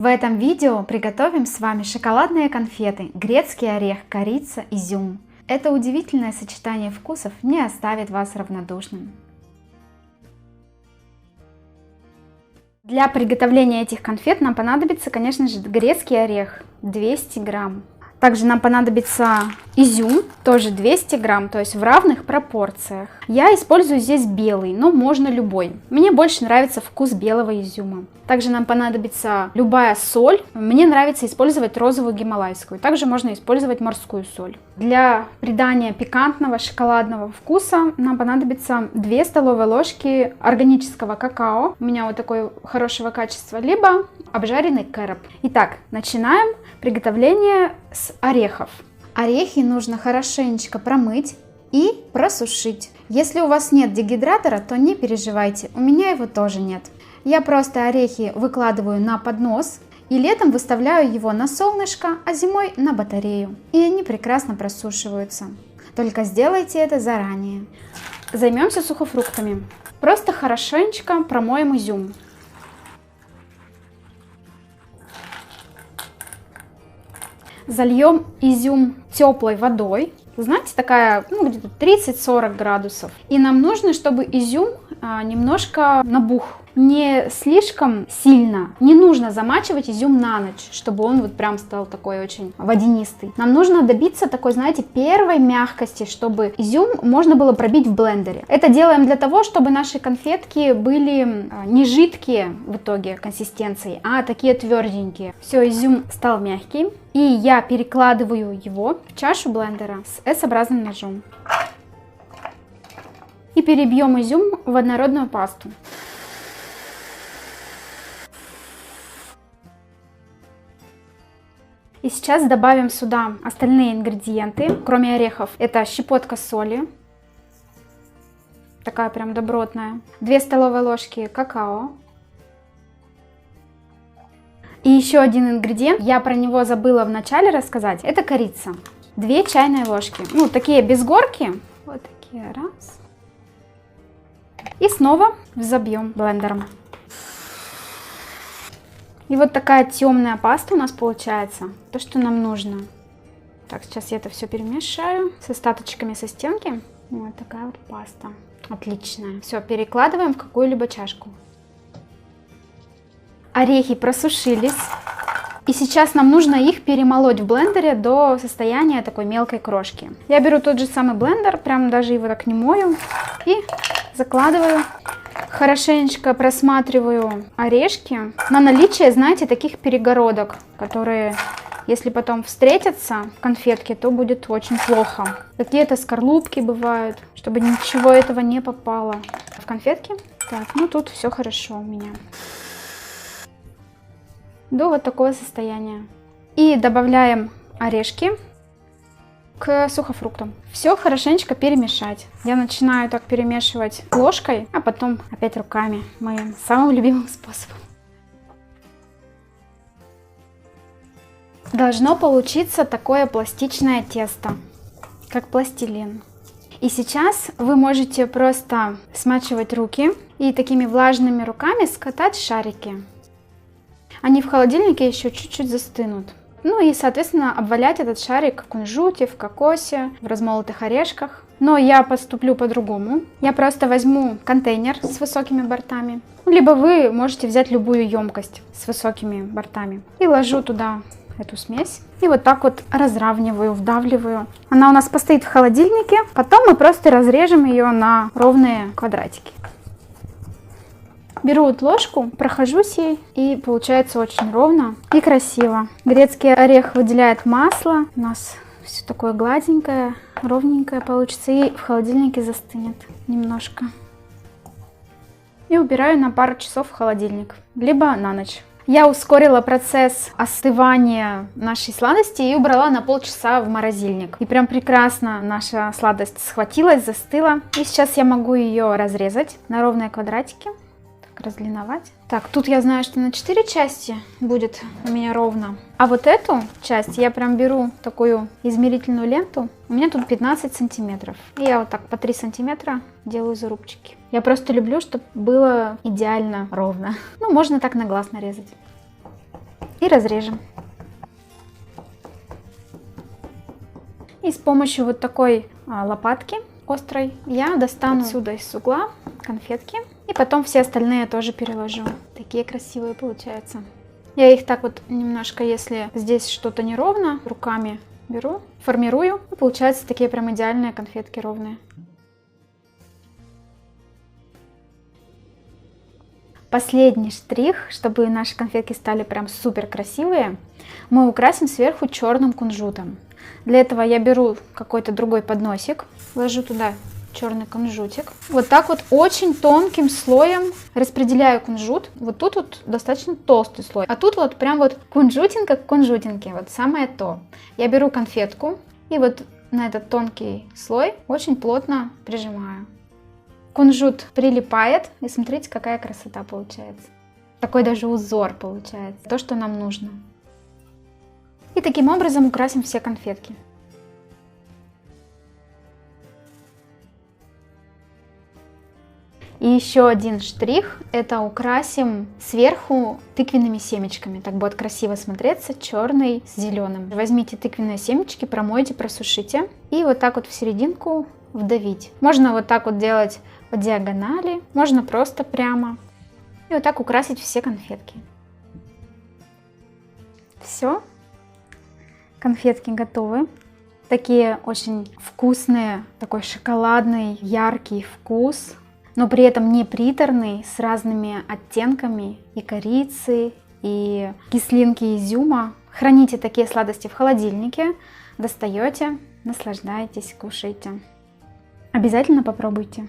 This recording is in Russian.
В этом видео приготовим с вами шоколадные конфеты, грецкий орех, корица, изюм. Это удивительное сочетание вкусов не оставит вас равнодушным. Для приготовления этих конфет нам понадобится, конечно же, грецкий орех 200 грамм. Также нам понадобится изюм, тоже 200 грамм, то есть в равных пропорциях. Я использую здесь белый, но можно любой. Мне больше нравится вкус белого изюма. Также нам понадобится любая соль. Мне нравится использовать розовую гималайскую. Также можно использовать морскую соль. Для придания пикантного шоколадного вкуса нам понадобится 2 столовые ложки органического какао. У меня вот такое хорошего качества, либо обжаренный кэроп. Итак, начинаем приготовление с орехов. Орехи нужно хорошенечко промыть и просушить. Если у вас нет дегидратора, то не переживайте, у меня его тоже нет. Я просто орехи выкладываю на поднос и летом выставляю его на солнышко, а зимой на батарею. И они прекрасно просушиваются. Только сделайте это заранее. Займемся сухофруктами. Просто хорошенечко промоем изюм. Зальем изюм теплой водой. Знаете, такая, где-то 30-40 градусов. И нам нужно, чтобы изюм немножко набух. Не слишком сильно. Не нужно замачивать изюм на ночь, чтобы он вот прям стал такой очень водянистый. Нам нужно добиться такой, знаете, первой мягкости, чтобы изюм можно было пробить в блендере. Это делаем для того, чтобы наши конфетки были не жидкие в итоге консистенции, а такие тверденькие. Все, изюм стал мягкий. И я перекладываю его в чашу блендера с S-образным ножом. И перебьем изюм в однородную пасту. И сейчас добавим сюда остальные ингредиенты, кроме орехов. Это щепотка соли, такая прям добротная, 2 столовые ложки какао. И еще один ингредиент, я про него забыла в начале рассказать, это корица. 2 чайные ложки, такие без горки, вот такие, раз. И снова взобьем блендером. И вот такая темная паста у нас получается, то, что нам нужно. Так, сейчас я это все перемешаю с остаточками со стенки. Вот такая вот паста. Отличная. Все, перекладываем в какую-либо чашку. Орехи просушились. И сейчас нам нужно их перемолоть в блендере до состояния такой мелкой крошки. Я беру тот же самый блендер, прям даже его так не мою. И закладываю. Хорошенечко просматриваю орешки на наличие, знаете, таких перегородок, которые, если потом встретятся в конфетке, то будет очень плохо. Какие-то скорлупки бывают, чтобы ничего этого не попало в конфетки. Так, тут все хорошо у меня. До вот такого состояния. И добавляем орешки к сухофруктам. Все хорошенечко перемешать. Я начинаю так перемешивать ложкой, а потом опять руками, моим самым любимым способом. Должно получиться такое пластичное тесто, как пластилин. И сейчас вы можете просто смачивать руки и такими влажными руками скатать шарики. Они в холодильнике еще чуть-чуть застынут. И, соответственно, обвалять этот шарик в кунжуте, в кокосе, в размолотых орешках. Но я поступлю по-другому. Я просто возьму контейнер с высокими бортами. Либо вы можете взять любую емкость с высокими бортами. И ложу туда эту смесь. И вот так вот разравниваю, вдавливаю. Она у нас постоит в холодильнике. Потом мы просто разрежем ее на ровные квадратики. Беру вот ложку, прохожусь ей, и получается очень ровно и красиво. Грецкий орех выделяет масло, у нас все такое гладенькое, ровненькое получится, и в холодильнике застынет немножко. И убираю на пару часов в холодильник, либо на ночь. Я ускорила процесс остывания нашей сладости и убрала на полчаса в морозильник. И прям прекрасно наша сладость схватилась, застыла. И сейчас я могу ее разрезать на ровные квадратики. Разлиновать. Так, тут я знаю, что на 4 части будет у меня ровно. А вот эту часть я прям беру такую измерительную ленту. У меня тут 15 сантиметров. И я вот так по 3 сантиметра делаю зарубчики. Я просто люблю, чтобы было идеально ровно. Можно так на глаз нарезать. и разрежем. И с помощью вот такой лопатки острой я достану отсюда из угла конфетки. И потом все остальные тоже переложу. Такие красивые получаются. Я их так вот немножко, если здесь что-то неровно, руками беру, формирую. И получаются такие прям идеальные конфетки ровные. Последний штрих, чтобы наши конфетки стали прям супер красивые, мы украсим сверху черным кунжутом. Для этого я беру какой-то другой подносик, ложу туда черный кунжутик. Вот так вот очень тонким слоем распределяю кунжут. Вот тут вот достаточно толстый слой, а тут вот прям вот кунжутинка к кунжутинке, вот самое то. Я беру конфетку и вот на этот тонкий слой очень плотно прижимаю. Кунжут прилипает, и смотрите, какая красота получается. Такой даже узор получается, то, что нам нужно. И таким образом украсим все конфетки. И еще один штрих, это украсим сверху тыквенными семечками. Так будет красиво смотреться, черный с зеленым. Возьмите тыквенные семечки, промойте, просушите и вот так вот в серединку вдавить. Можно вот так вот делать по диагонали, можно просто прямо. И вот так украсить все конфетки. Все, конфетки готовы. Такие очень вкусные, такой шоколадный, яркий вкус, но при этом не приторный, с разными оттенками и корицы, и кислинки изюма. Храните такие сладости в холодильнике, достаете, наслаждайтесь, кушайте. Обязательно попробуйте.